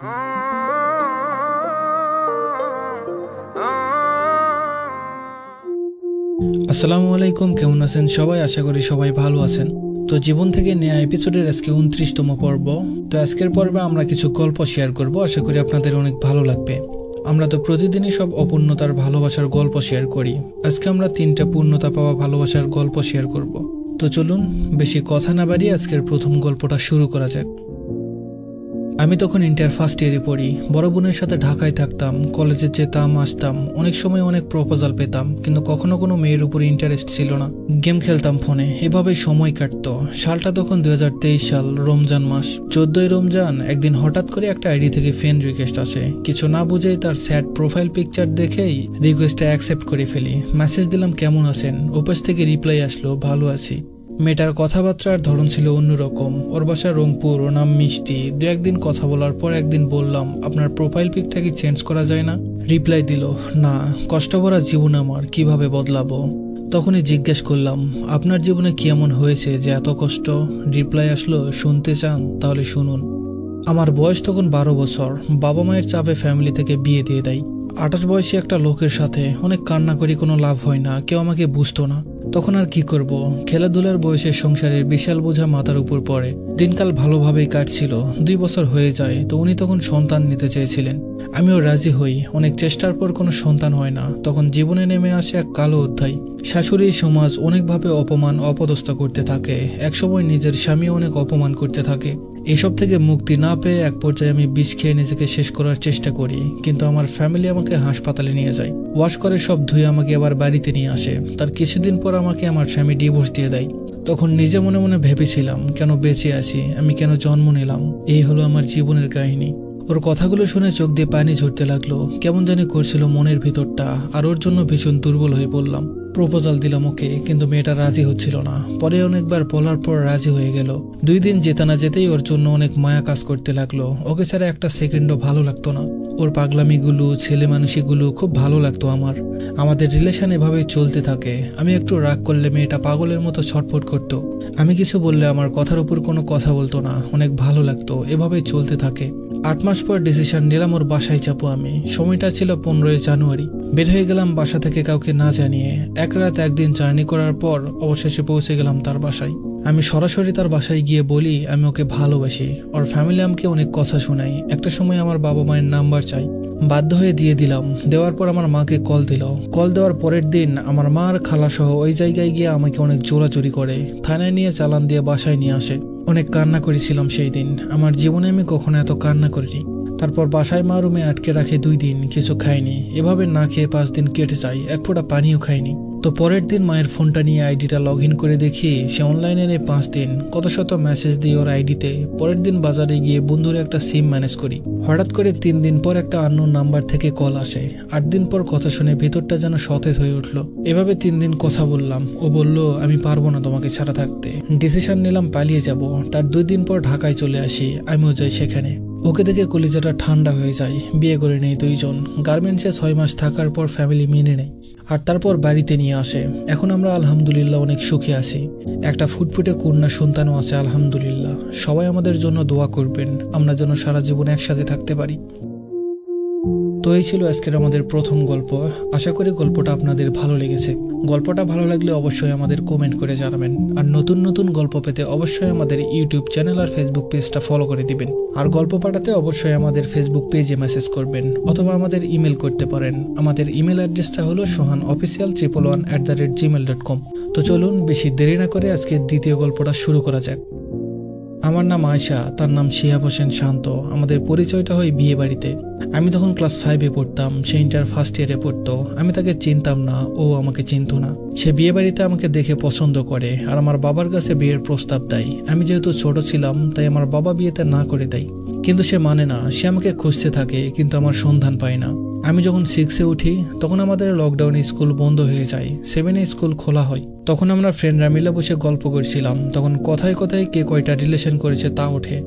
আসসালামু আলাইকুম, কেমন আছেন সবাই? আশা করি সবাই ভালো আছেন। তো জীবন থেকে নেয়া এপিসোডের আজকে 29তম পর্ব। তো আজকের পর্বে আমরা কিছু গল্প শেয়ার করব, আশা করি আপনাদের অনেক ভালো লাগবে। আমরা তো প্রতিদিনই সব অপূর্ণতার ভালোবাসার গল্প শেয়ার করি। আজকে আমরা 3টা পূর্ণতা পাওয়া ভালোবাসার গল্প শেয়ার করব। তো চলুন বেশি কথা না বাড়িয়ে আজকের প্রথম গল্পটা শুরু করা যাক। আমি তখন ইন্টার ফার্স্ট ইয়ারে পড়ি। বড় বোনের সাথে ঢাকায় থাকতাম, কলেজে যেতাম আসতাম, অনেক সময় অনেক প্রপোজাল পেতাম, কিন্তু কখনো কোনো মেয়ের উপর ইন্টারেস্ট ছিল না। গেম খেলতাম ফোনে, এভাবেই সময় কাটতো। সালটা তখন 2023 সাল, রমজান মাস। 14ই রমজান একদিন হঠাৎ করে একটা আইডি থেকে ফ্রেন্ড রিকোয়েস্ট আসে। কিছু না বুঝেই তার স্যাড প্রোফাইল পিকচার দেখেই রিকোয়েস্টটা অ্যাকসেপ্ট করে ফেলি। মেসেজ দিলাম কেমন আছেন, ওপাশ থেকে রিপ্লাই আসলো ভালো আছি। মেয়েটার কথাবার্তার ধরন ছিল অন্যরকম। ওর বাসা রংপুর, ওর নাম মিষ্টি। 2-1 দিন কথা বলার পর একদিন বললাম, আপনার প্রোফাইল পিকটা কি চেঞ্জ করা যায় না? রিপ্লাই দিল, না, কষ্ট ভরা জীবন আমার, কিভাবে বদলাবো? তখনই জিজ্ঞেস করলাম, আপনার জীবনে কি এমন হয়েছে যে এত কষ্ট? রিপ্লাই আসলো, শুনতে চান তাহলে শুনুন। আমার বয়স তখন 12 বছর। বাবা মায়ের চাপে ফ্যামিলি থেকে বিয়ে দিয়ে দেয়। 28 বয়সী একটা লোকের সাথে অনেক কান্না করি, কোনো লাভ হয় না, কেউ আমাকে বুঝতো না। তখন আর কি করব? খেলাধুলার বয়সে সংসারের বিশাল বোঝা মাথার উপর পড়ে। দিনকাল ভালোভাবেই কাটছিল। 2 বছর হয়ে যায়। তো উনি তখন সন্তান নিতে চেয়েছিলেন। আমিও রাজি হই। অনেক চেষ্টার পর কোনো সন্তান হয় না। তখন জীবনে নেমে আসে এক কালো অধ্যায়। শাশুড়ি সমাজ অনেকভাবে অপমান অপদস্থ করতে থাকে। একসময় নিজের স্বামী অনেক অপমান করতে থাকে। এসব থেকে মুক্তি না পেয়ে এক পর্যায়ে আমি বিষ খেয়ে নিজেকে শেষ করার চেষ্টা করি, কিন্তু আমার ফ্যামিলি আমাকে হাসপাতালে নিয়ে যায়। ওয়াশ করে সব ধুয়ে আমাকে আবার বাড়িতে নিয়ে আসে। তার কিছুদিন পর আমাকে আমার স্বামী ডিভোর্স দিয়ে দেয়। তখন নিজে মনে মনে ভেবেছিলাম, কেন বেঁচে আছি আমি, কেন জন্ম নিলাম? এই হলো আমার জীবনের কাহিনী। ওর কথাগুলো শুনে চোখ দিয়ে পানি ঝরতে লাগলো। কেমন জানি করছিল মনের ভিতরটা, আর ওর জন্য ভীষণ দুর্বল হয়ে পড়লাম। প্রপোজাল দিলাম ওকে, কিন্তু মেয়েটা রাজি হচ্ছিল না। পরে অনেকবার বলার পর রাজি হয়ে গেল। 2 দিন যেতে না যেতেই ওর জন্য অনেক মায়া কাজ করতে লাগলো। ওকে ছাড়া একটা সেকেন্ডও ভালো লাগতো না। ওর পাগলামিগুলো, ছেলে মানুষিগুলো খুব ভালো লাগতো আমার। আমাদের রিলেশন এভাবে চলতে থাকে। আমি একটু রাগ করলে মেয়েটা পাগলের মতো ছটফট করতো। আমি কিছু বললে আমার কথার উপর কোনো কথা বলতো না। অনেক ভালো লাগতো। এভাবেই চলতে থাকে। 8 মাস পর ডিসিশন নিলাম ওর বাসায় যাবো আমি। সময়টা ছিল 15ই জানুয়ারি। বের হয়ে গেলাম বাসা থেকে কাউকে না জানিয়ে। এক রাত 1 দিন জার্নি করার পর অবশেষে পৌঁছে গেলাম তার বাসায়। আমি সরাসরি তার বাসায় গিয়ে বলি আমি ওকে ভালোবাসি। ওর ফ্যামিলি আমাকে অনেক কথা শোনায়। একটা সময় আমার বাবা মায়ের নাম্বার চাই, বাধ্য হয়ে দিয়ে দিলাম। দেওয়ার পর আমার মাকে কল দিল। কল দেওয়ার পরের দিন আমার মা আর খালা সহ ওই জায়গায় গিয়ে আমাকে অনেক জোরাজোরি করে, থানায় নিয়ে চালান দিয়ে বাসায় নিয়ে আসে। অনেক কান্না করেছিলাম সেই দিন। আমার জীবনে আমি কখনো এত কান্না করিনি। তারপর বাসায় মা রুমে আটকে রাখে 2 দিন, কিছু খাইনি। এভাবে না খেয়ে 5 দিন কেটে যায়, এক ফোঁটা পানিও খাইনি। তো পরের দিন মায়ের ফোনটা নিয়ে আইডিটা লগ ইন করে দেখি সে অনলাইনে নেই 5 দিন। কত শত মেসেজ দিই ওর আইডিতে। পরের দিন বাজারে গিয়ে বন্ধুর একটা সিম ম্যানেজ করি। হঠাৎ করে 3 দিন পর একটা আননোন নাম্বার থেকে কল আসে। 8 দিন পর কথা শুনে ভেতরটা যেন সতেজ হয়ে উঠলো। এভাবে 3 দিন কথা বললাম। ও বলল আমি পারবো না তোমাকে ছাড়া থাকতে। ডিসিশন নিলাম পালিয়ে যাব। তার 2 দিন পর ঢাকায় চলে আসি। আমিও যাই সেখানে। ওকে দেখে কলিজাটা ঠান্ডা হয়ে যায়। বিয়ে করে নেই 2 জন। গার্মেন্টসে 6 মাস থাকার পর ফ্যামিলি মেনে নেয়, আর তারপর বাড়িতে নিয়ে আসে। এখন আমরা আলহামদুলিল্লাহ অনেক সুখে আছি। একটা ফুটফুটে কন্যা সন্তানও আছে আলহামদুলিল্লাহ। সবাই আমাদের জন্য দোয়া করবেন, আমরা যেন সারা জীবন একসাথে থাকতে পারি। তো এই ছিল আজকের আমাদের প্রথম গল্প। আশা করি গল্পটা আপনাদের ভালো লেগেছে। গল্পটা ভালো লাগলে অবশ্যই আমাদের কমেন্ট করে জানাবেন। আর নতুন নতুন গল্প পেতে অবশ্যই আমাদের ইউটিউব চ্যানেল আর ফেসবুক পেজটা ফলো করে দিবেন। আর গল্প পাঠাতে অবশ্যই আমাদের ফেসবুক পেজে মেসেজ করবেন, অথবা আমাদের ইমেল করতে পারেন। আমাদের ইমেল অ্যাড্রেসটা হলো sohanofficial111@gmail.com। তো চলুন বেশি দেরি না করে আজকে দ্বিতীয় গল্পটা শুরু করা যাক। আমার নাম আয়শা, তার নাম শিহাব হোসেন শান্ত। আমাদের পরিচয়টা হয় বিয়ে বাড়িতে। আমি তখন ক্লাস 5-এ পড়তাম, সে ইন্টার ফার্স্ট ইয়ারে পড়তো। আমি তাকে চিনতাম না, ও আমাকে চিনতো না। সে বিয়ে বাড়িতে আমাকে দেখে পছন্দ করে আর আমার বাবার কাছে বিয়ের প্রস্তাব দেয়। আমি যেহেতু ছোট ছিলাম তাই আমার বাবা বিয়েতে না করে দেয়, কিন্তু সে মানে না। সে আমাকে খুঁজতে থাকে, কিন্তু আমার সন্ধান পায় না। আমি যখন 6-এ উঠি তখন আমাদের লকডাউনে স্কুল বন্ধ হয়ে যায়। 7-এ স্কুল খোলা হয়। তখন আমরা ফ্রেন্ডরা মিলে বসে গল্প করছিলাম। তখন কথায় কথায় কে কয়টা রিলেশন করেছে তা ওঠে।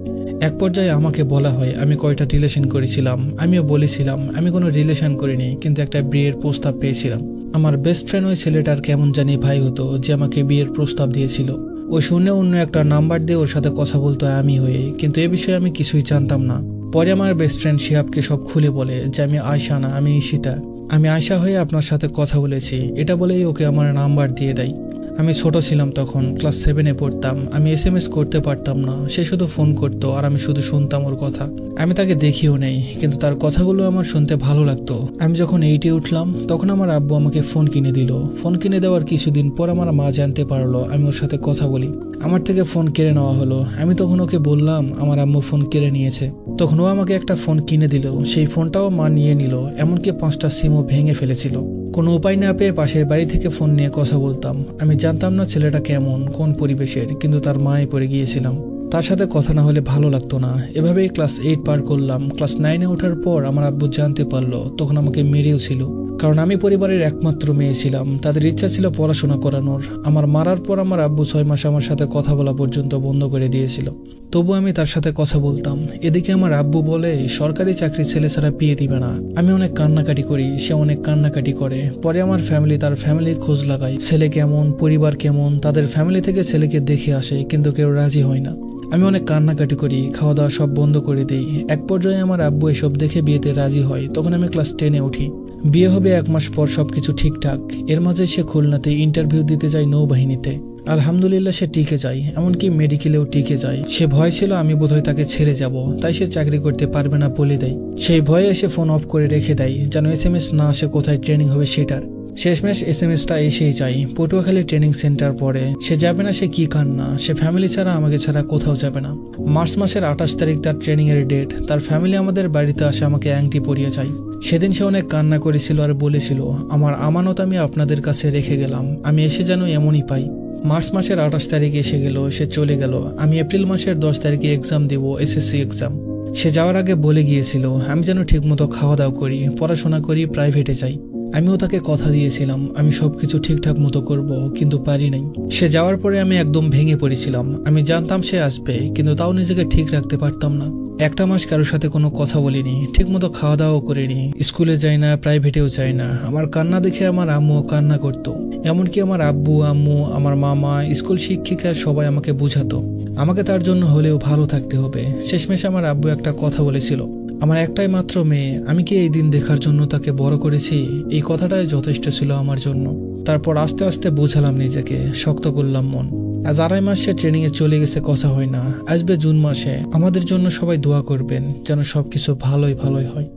এক পর্যায়ে আমাকে বলা হয় আমি কয়টা রিলেশন করেছিলাম। আমিও বলেছিলাম আমি কোনো রিলেশন করিনি, কিন্তু একটা বিয়ের প্রস্তাব পেয়েছিলাম। আমার বেস্ট ফ্রেন্ড ওই ছেলেটার কেমন জানি ভাই হতো, যে আমাকে বিয়ের প্রস্তাব দিয়েছিল। ও শুনে অন্য একটা নাম্বার দিয়ে ওর সাথে কথা বলতো আমি হয়ে, কিন্তু এ বিষয়ে আমি কিছুই জানতাম না। পরে আমার বেস্ট ফ্রেন্ড শিহাবকে সব খুলে বলে যে আমি আয়শা না, আমি ঈশিতা। আমি আয়শা হয়ে আপনার সাথে কথা বলেছি, এটা বলেই ওকে আমার নাম্বার দিয়ে দেয়। আমি ছোট ছিলাম তখন, ক্লাস 7-এ পড়তাম। আমি SMS করতে পারতাম না, সে শুধু ফোন করতো আর আমি শুধু শুনতাম ওর কথা। আমি তাকে দেখিও নেই, কিন্তু তার কথাগুলো আমার শুনতে ভালো লাগতো। আমি যখন 8-এ উঠলাম তখন আমার আব্বু আমাকে ফোন কিনে দিল। ফোন কিনে দেওয়ার কিছুদিন পর আমার মা জানতে পারলো আমি ওর সাথে কথা বলি। আমার থেকে ফোন কেড়ে নেওয়া হলো। আমি তখন ওকে বললাম আমার আম্মু ফোন কেড়ে নিয়েছে। তখন ও আমাকে একটা ফোন কিনে দিল, সেই ফোনটাও মা নিয়ে নিল, এমনকি 5টা সিমও ভেঙে ফেলেছিল। কোনো উপায় না পেয়ে পাশের বাড়ি থেকে ফোন নিয়ে কথা বলতাম। আমি জানতাম না ছেলেটা কেমন, কোন পরিবেশের, কিন্তু তার মায়ে পড়ে গিয়েছিলাম। তার সাথে কথা না হলে ভালো লাগতো না। এভাবেই ক্লাস 8 পার করলাম। ক্লাস 9-এ ওঠার পর আমার আব্বু জানতে পারলো, তখন আমাকে মেরেও ছিল, কারণ আমি পরিবারের একমাত্র মেয়ে ছিলাম। তাদের ইচ্ছা ছিল পড়াশোনা করানোর। আমার মারার পর আমার আব্বু 6 মাস আমার সাথে কথা বলা পর্যন্ত বন্ধ করে দিয়েছিল। তবু আমি তার সাথে কথা বলতাম। এদিকে আমার আব্বু বলে সরকারি চাকরি ছেলে ছাড়া বিয়ে দিবে না। আমি অনেক কান্নাকাটি করি, সে অনেক কান্নাকাটি করে। পরে আমার ফ্যামিলি তার ফ্যামিলির খোঁজ লাগায়, ছেলে কেমন, পরিবার কেমন। তাদের ফ্যামিলি থেকে ছেলেকে দেখে আসে, কিন্তু কেউ রাজি হয় না। আমি অনেক কান্নাকাটি করি, খাওয়া দাওয়া সব বন্ধ করে দিই। এক পর্যায়ে আমার আব্বু এসব দেখে বিয়েতে রাজি হয়। তখন আমি ক্লাস 10-এ উঠি। বিয়ে হবে 1 মাস পর সবকিছু ঠিকঠাক। এর মাঝে সে খুলনাতে ইন্টারভিউ দিতে যায় নৌবাহিনীতে। আলহামদুলিল্লাহ সে টিকে যায়, এমনকি মেডিকেলেও টিকে যায়। সে ভয় ছিল আমি বোধহয় তাকে ছেড়ে যাব, তাই সে চাকরি করতে পারবে না বলে দেয়। সেই ভয়ে এসে ফোন অফ করে রেখে দেয়, যেন SMS না আসে কোথায় ট্রেনিং হবে সেটার। শেষমেশ SMSটা এসেই যায়, পটুয়াখালী ট্রেনিং সেন্টার পরে। সে যাবে না, সে কি কান্না। সে ফ্যামিলি ছাড়া, আমাকে ছাড়া কোথাও যাবে না। মার্চ মাসের 28 তারিখ তার ট্রেনিং এর ডেট। তার ফ্যামিলি আমাদের বাড়িতে আসে, আমাকে আংটি পরিয়ে যায়। সেদিন সে অনেক কান্না করেছিল আর বলেছিল আমার আমানত আমি আপনাদের কাছে রেখে গেলাম, আমি এসে যেন এমনই পাই। মার্চ মাসের 28 তারিখ এসে গেল, সে চলে গেল। আমি এপ্রিল মাসের 10 তারিখে এক্সাম দেব, SSC এক্সাম। সে যাওয়ার আগে বলে গিয়েছিল আমি যেন ঠিকমতো খাওয়া দাওয়া করি, পড়াশোনা করি, প্রাইভেটে যাই। আমিও তাকে কথা দিয়েছিলাম আমি সবকিছু ঠিকঠাক মতো করব, কিন্তু পারি নাই। সে যাওয়ার পরে আমি একদম ভেঙে পড়েছিলাম। আমি জানতাম সে আসবে, কিন্তু তাও নিজেকে ঠিক রাখতে পারতাম না। 1টা মাস কারোর সাথে কোনো কথা বলিনি, ঠিকমতো খাওয়া দাওয়াও করিনি, স্কুলে যাই না, প্রাইভেটেও যাই না। আমার কান্না দেখে আমার আম্মুও কান্না করতো। এমনকি আমার আব্বু, আম্মু, আমার মামা, স্কুল শিক্ষিকা সবাই আমাকে বুঝাতো আমাকে তার জন্য হলেও ভালো থাকতে হবে। শেষমেশ আমার আব্বু একটা কথা বলেছিল, আমার একটাই মাত্র মেয়ে, আমি কি এই দিন দেখার জন্য তাকে বড় করেছি? এই কথাটাই যথেষ্ট ছিল আমার জন্য। তারপর আস্তে আস্তে বুঝালাম নিজেকে, শক্ত করলাম মন। আজ 2.5 মাস সে ট্রেনিংয়ে চলে গেছে, কথা হয় না। আসবে জুন মাসে। আমাদের জন্য সবাই দোয়া করবেন যেন সবকিছু ভালোই হয়।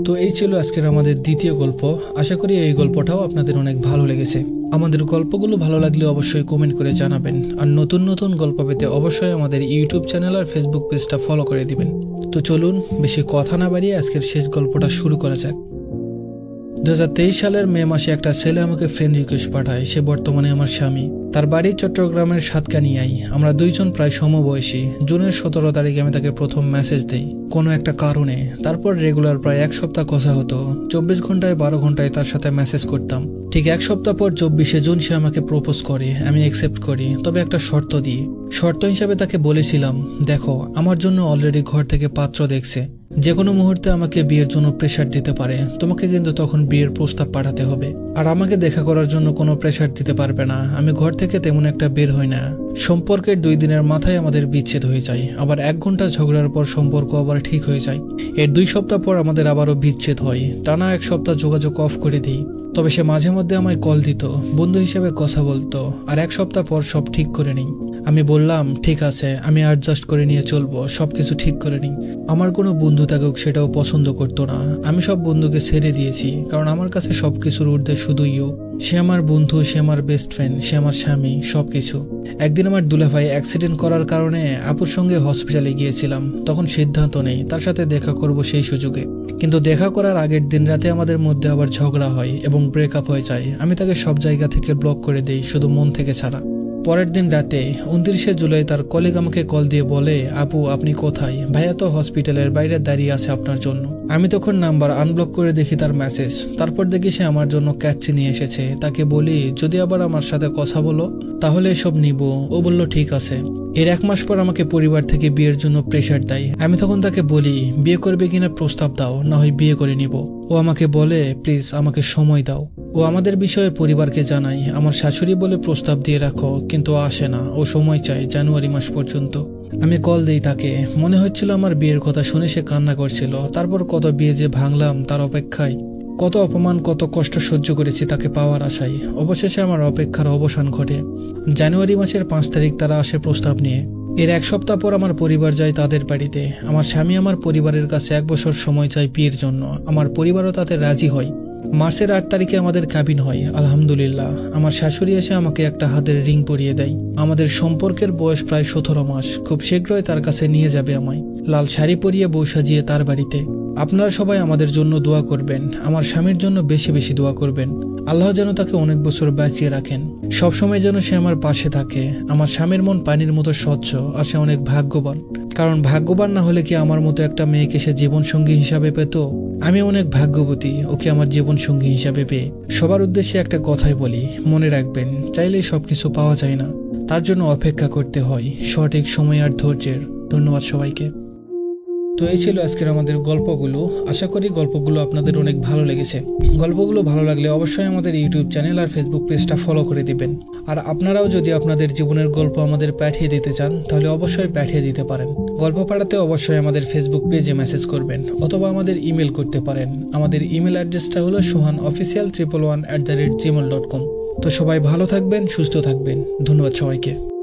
তো এই ছিল আজকের আমাদের দ্বিতীয় গল্প। আশা করি এই গল্পটাও আপনাদের অনেক ভালো লেগেছে। আমাদের গল্পগুলো ভালো লাগলে অবশ্যই কমেন্ট করে জানাবেন। আর নতুন নতুন গল্প পেতে অবশ্যই আমাদের ইউটিউব চ্যানেল আর ফেসবুক পেজটা ফলো করে দিবেন। তো চলুন বেশি কথা না বাড়িয়ে আজকের শেষ গল্পটা শুরু করা যাক। 2023 সালের মে মাসে একটা ছেলে আমাকে ফ্রেন্ড রিকোয়েস্ট পাঠায়। সে বর্তমানে আমার স্বামী। তার বাড়ি চট্টগ্রামের সাতকানিয়ায়। আমরা দুইজন প্রায় সমবয়সী। জুনের 17 তারিখে আমি তাকে প্রথম মেসেজ দেই কোনো একটা কারণে। তারপর রেগুলার প্রায় 1 সপ্তাহ কথা হতো। 24 ঘন্টায় 12 ঘন্টায় তার সাথে মেসেজ করতাম। ঠিক 1 সপ্তাহ পর 24শে জুন সে আমাকে প্রপোজ করে। আমি অ্যাকসেপ্ট করি, তবে একটা শর্ত দিই। শর্ত হিসাবে তাকে বলেছিলাম, দেখো আমার জন্য অলরেডি ঘর থেকে পাত্র দেখছে, যে কোনো মুহূর্তে আমাকে বিয়ের জন্য প্রেশার দিতে পারে। তোমাকে কিন্তু তখন বিয়ের প্রস্তাব পাঠাতে হবে। আর আমাকে দেখা করার জন্য কোনো প্রেশার দিতে পারবে না। আমি ঘর থেকে তেমন একটা বের হই না। সম্পর্কের 2 দিনের মাথায় আমাদের বিচ্ছেদ হয়ে যায়। আবার 1 ঘন্টা ঝগড়ার পর সম্পর্ক আবার ঠিক হয়ে যায়। এর 2 সপ্তাহ পর আমাদের আবারও বিচ্ছেদ হয়। টানা 1 সপ্তাহ যোগাযোগ অফ করে দিই। তবে সে মাঝে মধ্যে আমায় কল দিত, বন্ধু হিসেবে কথা বলতো। আর 1 সপ্তাহ পর সব ঠিক করে নিই। আমি বললাম ঠিক আছে, আমি অ্যাডজাস্ট করে নিয়ে চলবো, সবকিছু ঠিক করে নিই। আমার কোনো বন্ধু থাকুক সেটাও পছন্দ করতো না। আমি সব বন্ধুকে ছেড়ে দিয়েছি, কারণ আমার কাছে সবকিছুর ঊর্ধ্বে শুধুই ও। সে আমার বন্ধু, সে আমার বেস্ট ফ্রেন্ড, সে আমার স্বামী, সবকিছু। একদিন আমার দুলাভাই অ্যাক্সিডেন্ট করার কারণে আপুর সঙ্গে হসপিটালে গিয়েছিলাম। তখন সিদ্ধান্ত নেই তার সাথে দেখা করব সেই সুযোগে। কিন্তু দেখা করার আগের দিন রাতে আমাদের মধ্যে আবার ঝগড়া হয় এবং ব্রেকআপ হয়ে যায়। আমি তাকে সব জায়গা থেকে ব্লক করে দেই, শুধু মন থেকে ছাড়া। পরের দিন রাতে 29শে জুলাই তার কলিগ আমাকে কল দিয়ে বলে, আপু আপনি কোথায়? ভাইয়া তো হসপিটালের বাইরে দাঁড়িয়ে আছে আপনার জন্য। আমি তখন নাম্বার আনব্লক করে দেখি তার মেসেজ। তারপর দেখি সে আমার জন্য ক্যাচি নিয়ে এসেছে। তাকে বলি যদি আবার আমার সাথে কথা বলো তাহলে এসব নিব। ও বলল ঠিক আছে। এর 1 মাস পর আমাকে পরিবার থেকে বিয়ের জন্য প্রেশার দেয়। আমি তখন তাকে বলি বিয়ে করবে কিনা প্রস্তাব দাও, না হয় বিয়ে করে নিব। ও আমাকে বলে প্লিজ আমাকে সময় দাও। ও আমাদের বিষয়ে পরিবারকে জানাই। আমার শাশুড়ি বলে প্রস্তাব দিয়ে রাখো, কিন্তু আসে না। ও সময় চায় জানুয়ারি মাস পর্যন্ত। আমি কল দিই তাকে। মনে হচ্ছিল আমার বিয়ের কথা শুনে সে কান্না করছিল। তারপর কত বিয়ে যে ভাঙলাম তার অপেক্ষায়, কত অপমান কত কষ্ট সহ্য করেছি তাকে পাওয়ার আশায়। অবশেষে আমার অপেক্ষার অবসান ঘটে। জানুয়ারি মাসের 5 তারিখ তারা আসে প্রস্তাব নিয়ে। এর 1 সপ্তাহ পর আমার পরিবার যায় তাদের বাড়িতে। আমার স্বামী আমার পরিবারের কাছে 1 বছর সময় চায় বিয়ের জন্য। আমার পরিবারও তাতে রাজি হয়। মার্চের 8 তারিখে আমাদের কাবিন হয়, আলহামদুলিল্লাহ। আমার শাশুড়ি এসে আমাকে একটা হাতের রিং পরিয়ে দেয়। আমাদের সম্পর্কের বয়স প্রায় 17 মাস। খুব শীঘ্রই তার কাছে নিয়ে যাবে আমায়, লাল শাড়ি পরিয়ে বউ সাজিয়ে তার বাড়িতে। আপনারা সবাই আমাদের জন্য দোয়া করবেন, আমার স্বামীর জন্য বেশি বেশি দোয়া করবেন। আল্লাহ যেন তাকে অনেক বছর বাঁচিয়ে রাখেন, সবসময় যেন সে আমার পাশে থাকে। আমার স্বামীর মন পানির মতো স্বচ্ছ, আর সে অনেক ভাগ্যবান। কারণ ভাগ্যবান না হলে কি আমার মতো একটা মেয়েকে সে জীবনসঙ্গী হিসাবে পেত? আমি অনেক ভাগ্যবতী ওকে আমার জীবনসঙ্গী হিসাবে পেয়ে। সবার উদ্দেশ্যে একটা কথাই বলি, মনে রাখবেন, চাইলেই সবকিছু পাওয়া যায় না, তার জন্য অপেক্ষা করতে হয়, সঠিক সময় আর ধৈর্যের। ধন্যবাদ সবাইকে। তো এই ছিল আজকের আমাদের গল্পগুলো। আশা করি গল্পগুলো আপনাদের অনেক ভালো লেগেছে। গল্পগুলো ভালো লাগলে অবশ্যই আমাদের ইউটিউব চ্যানেল আর ফেসবুক পেজটা ফলো করে দিবেন। আর আপনারাও যদি আপনাদের জীবনের গল্প আমাদের পাঠিয়ে দিতে চান তাহলে অবশ্যই পাঠিয়ে দিতে পারেন। গল্প পাঠাতে অবশ্যই আমাদের ফেসবুক পেজে মেসেজ করবেন অথবা আমাদের ইমেল করতে পারেন। আমাদের ইমেল অ্যাড্রেসটা হলো sohanofficial111@gmail.com। তো সবাই ভালো থাকবেন, সুস্থ থাকবেন। ধন্যবাদ সবাইকে।